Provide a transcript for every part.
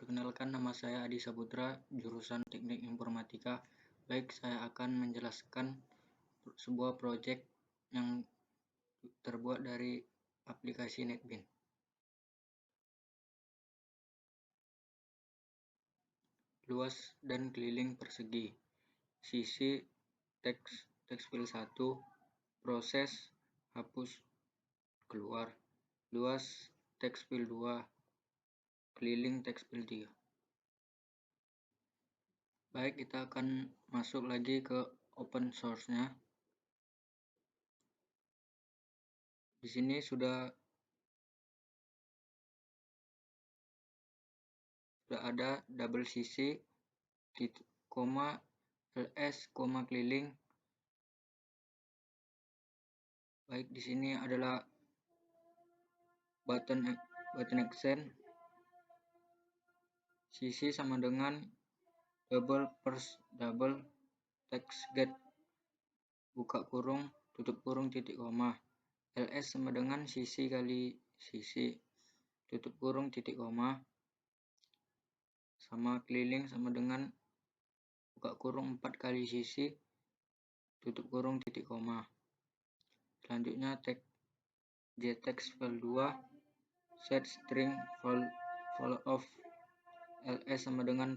Perkenalkan, nama saya Adi Saputra, jurusan Teknik Informatika. Baik, saya akan menjelaskan sebuah proyek yang terbuat dari aplikasi NetBeans. Luas dan keliling persegi. Sisi teks file 1, proses, hapus, keluar. Luas teks file 2, keliling teks file 3. Baik, kita akan masuk lagi ke open source-nya. Di sini sudah ada double sisi, koma, ls, koma, keliling. Baik, di sini adalah button extend. Sisi sama dengan double first double text get, buka kurung, tutup kurung, titik koma. ls sama dengan sisi kali sisi, tutup kurung, titik koma. Sama keliling sama dengan buka kurung 4 kali sisi, tutup kurung, titik koma. Selanjutnya jtext file 2, set string vol of ls sama dengan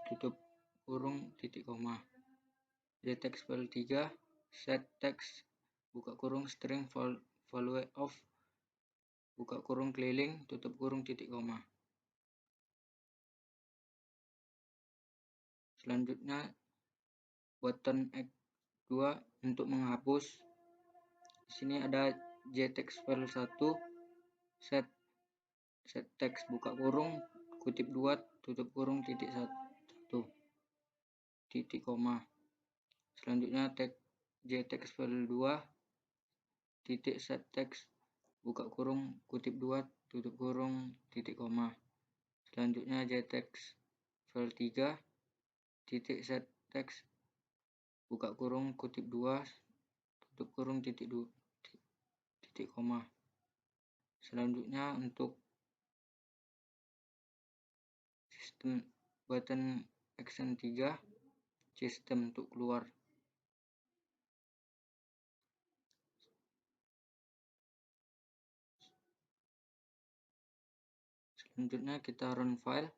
tutup kurung, titik koma. Jtext file 3, set text, buka kurung, string value of, buka kurung, keliling, tutup kurung, titik koma. Selanjutnya button X2 untuk menghapus. Di sini ada jtext file 1, set text, buka kurung, kutip 2, tutup kurung, titik 1, titik koma. Selanjutnya jtext file 2, titik set text, buka kurung, kutip 2, tutup kurung, titik koma. Selanjutnya jtext file 3, titik set text, buka kurung, kutip 2, tutup kurung, titik koma. Selanjutnya untuk sistem button action 3, sistem untuk keluar. Selanjutnya kita run file.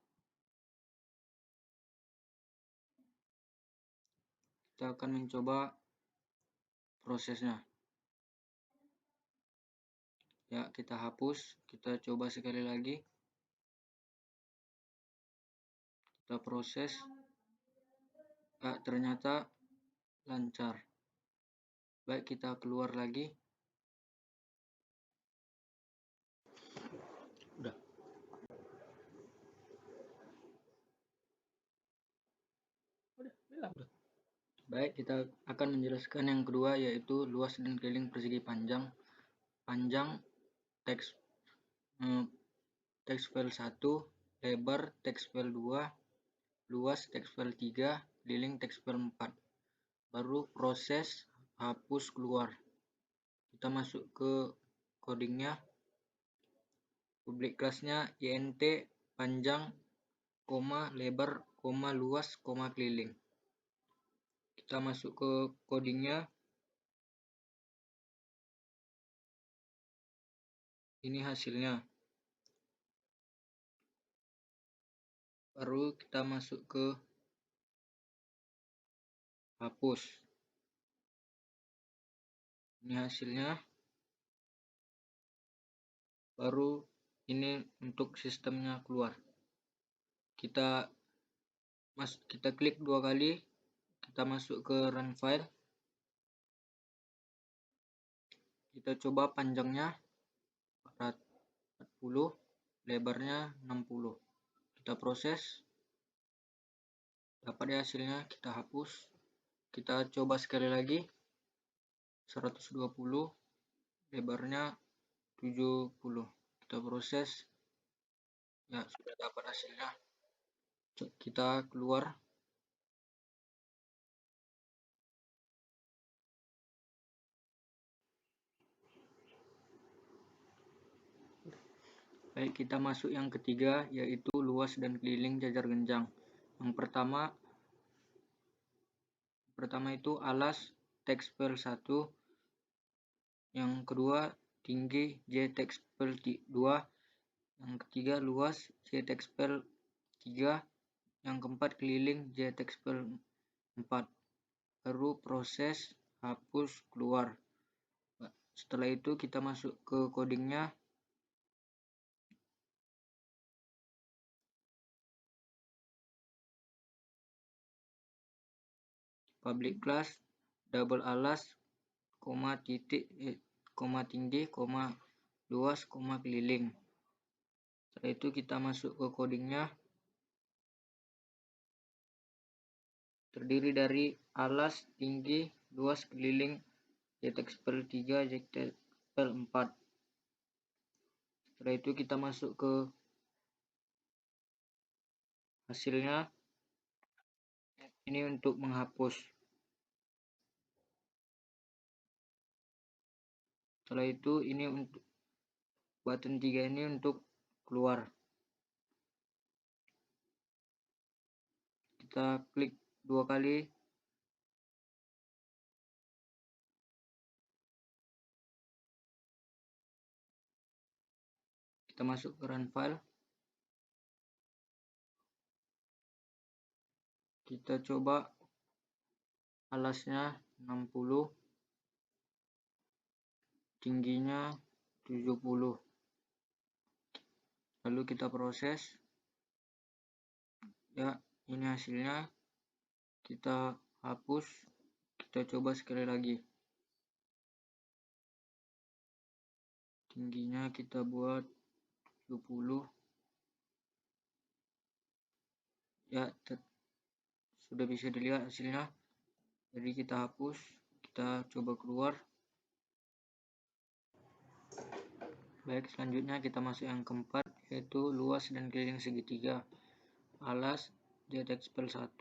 Kita akan mencoba prosesnya. Ya, kita hapus, kita coba sekali lagi. Kita proses. Ya, ternyata lancar. Baik, kita keluar lagi. Udah. Baik, kita akan menjelaskan yang kedua, yaitu luas dan keliling persegi panjang. Panjang teks file 1, lebar teks file 2, luas teks file 3, keliling teks file 4. Baru proses hapus keluar. Kita masuk ke codingnya. Public class-nya int panjang, koma, lebar, koma, luas, koma, keliling. Kita masuk ke codingnya. Ini hasilnya. Baru kita masuk ke hapus. Ini hasilnya. Baru ini untuk sistemnya keluar. Kita klik 2 kali. Kita masuk ke run file. Kita coba panjangnya 40, lebarnya 60. Kita proses. Dapat hasilnya, kita hapus. Kita coba sekali lagi. 120, lebarnya 70. Kita proses. Ya, sudah dapat hasilnya. Kita keluar. Baik, kita masuk yang ketiga, yaitu luas dan keliling jajar genjang. Yang pertama itu alas tekspel 1, yang kedua tinggi J tekspel 2, yang ketiga luas J tekspel 3, yang keempat keliling J tekspel 4. Baru proses hapus keluar. Setelah itu kita masuk ke codingnya. Public class double alas, titik, tinggi, luas, keliling. Setelah itu kita masuk ke codingnya. Terdiri dari alas, tinggi, luas, keliling, JTexpel 3, JTexpel 4. Setelah itu kita masuk ke hasilnya. Ini untuk menghapus. Setelah itu ini untuk button 3 ini untuk keluar. Kita klik 2 kali. Kita masuk ke run file. Kita coba alasnya 60, tingginya 70. Lalu kita proses. Ya, ini hasilnya. Kita hapus. Kita coba sekali lagi. Tingginya kita buat 70. Ya, sudah bisa dilihat hasilnya. Jadi kita hapus, kita coba keluar. Baik, selanjutnya kita masuk yang keempat, yaitu luas dan keliling segitiga. Alas JTexpel 1,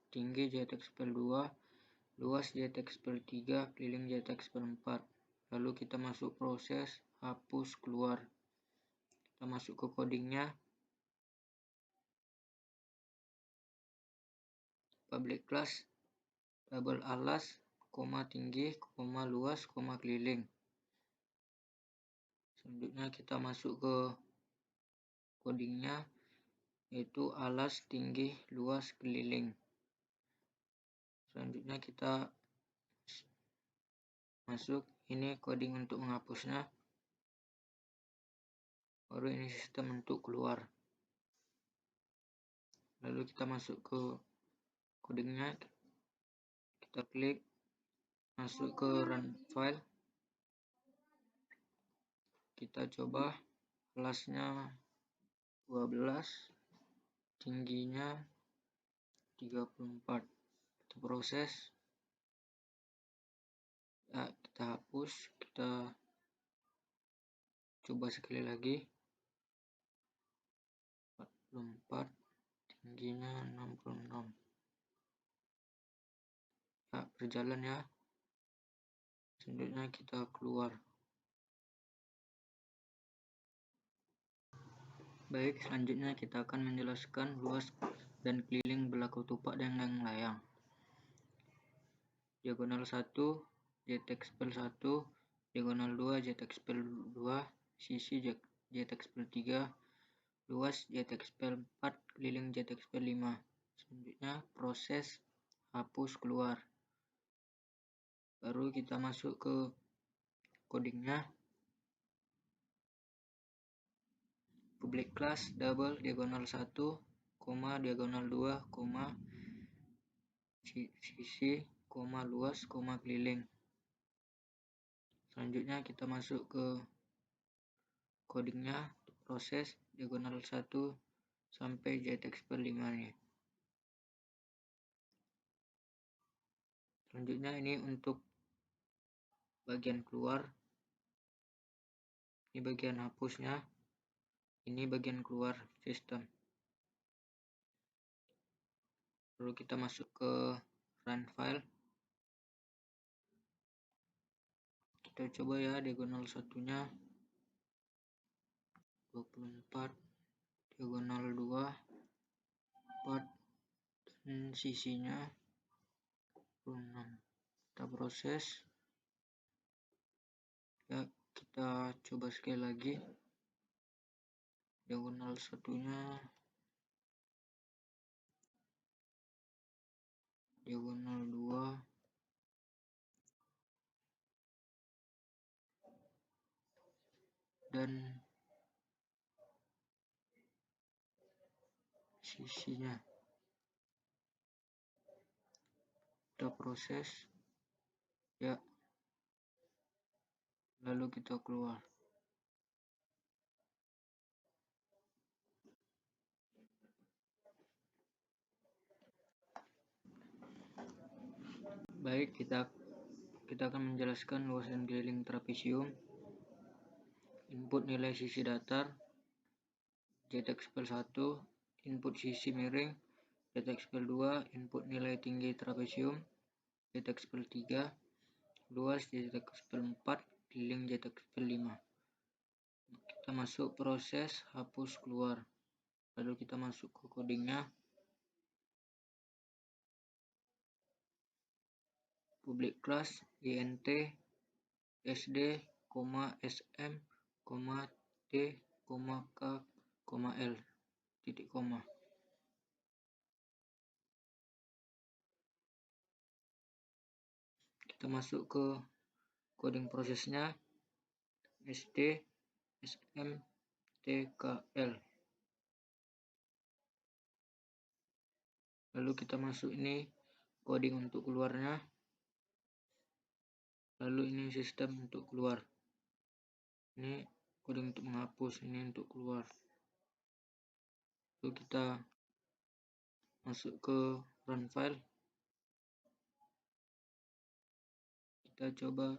tinggi JTexpel 2, luas JTexpel 3, keliling JTexpel 4. Lalu kita masuk proses hapus keluar. Kita masuk ke codingnya. Public class double alas, tinggi, luas, keliling. Selanjutnya kita masuk ke codingnya, yaitu alas, tinggi, luas, keliling. Selanjutnya kita masuk, ini coding untuk menghapusnya. Baru ini sistem untuk keluar. Lalu kita masuk ke codingnya, kita klik, masuk ke run file. Kita coba alasnya 12, tingginya 34. Kita proses. Ya, kita hapus, kita coba sekali lagi. 44, tingginya 66. Ya, berjalan ya. Selanjutnya kita keluar. Baik, selanjutnya kita akan menjelaskan luas dan keliling belakang tupak dan layang. Diagonal 1, JTexpel 1, diagonal 2, JTexpel 2, sisi JTexpel 3, luas JTexpel 4, keliling JTexpel 5. Selanjutnya proses hapus keluar. Baru kita masuk ke codingnya. Public class double diagonal 1, diagonal 2, sisi, luas, keliling. Selanjutnya kita masuk ke codingnya, proses diagonal 1 sampai JTexpel 5 nih. Selanjutnya ini untuk bagian keluar. Ini bagian hapusnya. Ini bagian keluar sistem. Lalu kita masuk ke run file. Kita coba ya diagonal satunya. 24, diagonal 2, 4, dan sisinya 26. Kita proses. Ya, kita coba sekali lagi. Diagonal satunya, diagonal 2, dan sisinya. Kita proses. Ya, lalu kita keluar. Baik, kita akan menjelaskan luas dan keliling trapesium. Input nilai sisi datar ZXPL 1, input sisi miring ZXPL 2, input nilai tinggi trapesium ZXPL 3, luas ZXPL 4, keliling ZXPL 5. Kita masuk proses hapus keluar. Lalu kita masuk ke codingnya. Public class int sd, sm, t, k, l, titik koma. Kita masuk ke coding prosesnya sd, sm, t, k, l. Lalu kita masuk ini coding untuk keluarnya. Lalu ini sistem untuk keluar. Ini coding untuk menghapus, ini untuk keluar. Lalu kita masuk ke run file. Kita coba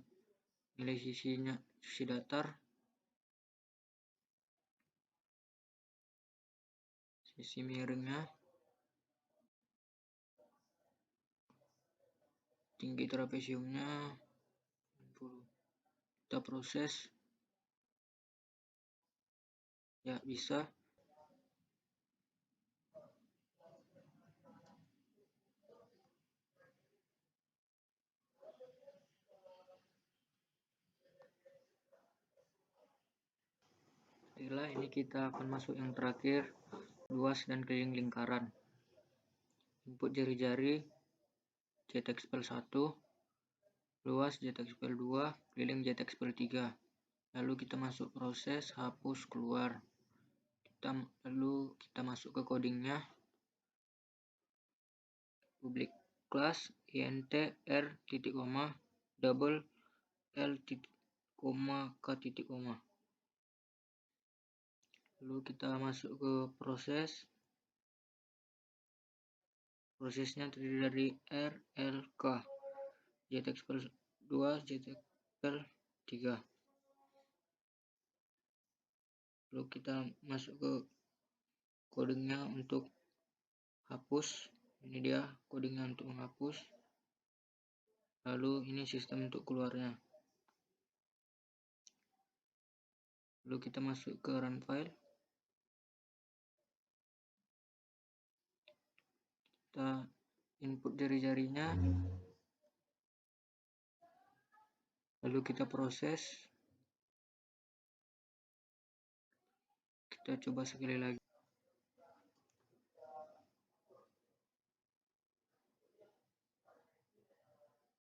nilai sisinya, sisi datar, sisi miringnya, tinggi trapesiumnya 60. Kita proses. Ya, bisa. Setelah ini kita akan masuk yang terakhir, luas dan keliling lingkaran. Input jari-jari ZXPL 1, luas ZXPL 2, keliling ZXPL 3. Lalu kita masuk proses hapus keluar. Lalu kita masuk ke codingnya. Public class int r titik koma double l titik koma k titik koma. Lalu kita masuk ke proses. Prosesnya terdiri dari r, l, k, ZXPL 2, ZXPL 3. Lalu kita masuk ke codingnya untuk hapus. Ini dia codingnya untuk menghapus. Lalu ini sistem untuk keluarnya. Lalu kita masuk ke run file. Kita input jari-jarinya. Lalu kita proses. Kita coba sekali lagi.